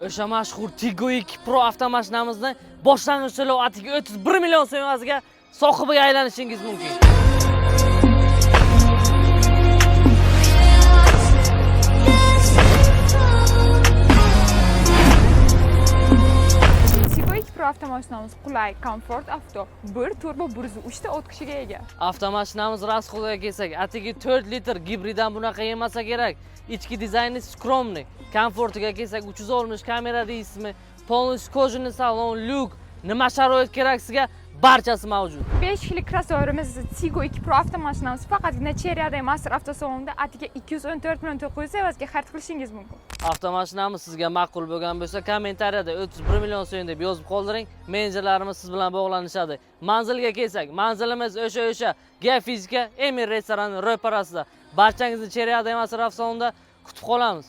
O'sha mashhur Tiggo 2 Pro avtomashinamizni boshlang'ich to'lov atiga 31 million so'm evaziga sohibiga aylanishingiz mumkin. Tiggo 2 Pro avtomashinamiz qulay, komfort avto, 1 turbo 103 ta o't kuchiga ega. Avtomashinamiz rasxodiga kelsak, atigi 4 litr gibriddan bunaqa yemasa kerak. Ichki dizayni skromniy. Komfortiga kelsak, 360 kamera deysizmi, полностью кожаный salon, lyuk, nima sharoit kerak sizga barchasi mavjud. 5 yillik crossoverimiz Tiggo 2 Pro avtomashinamiz faqatgina Cherya'da Master avtosalonida atiga 214 million 900 evaziga xarid qilishingiz mumkin. Avtomashinamiz sizga ma'qul bo'lgan bo'lsa, kommentariyada 31 million so'm deb yozib qoldiring. Menejerlarimiz siz bilan bog'lanishadi. Manzilga kelsak, manzilimiz o'sha Geofizika Emir restorani ro'parasida. Barchangizni Cherya'da Master avtosalonida kutib qolamiz.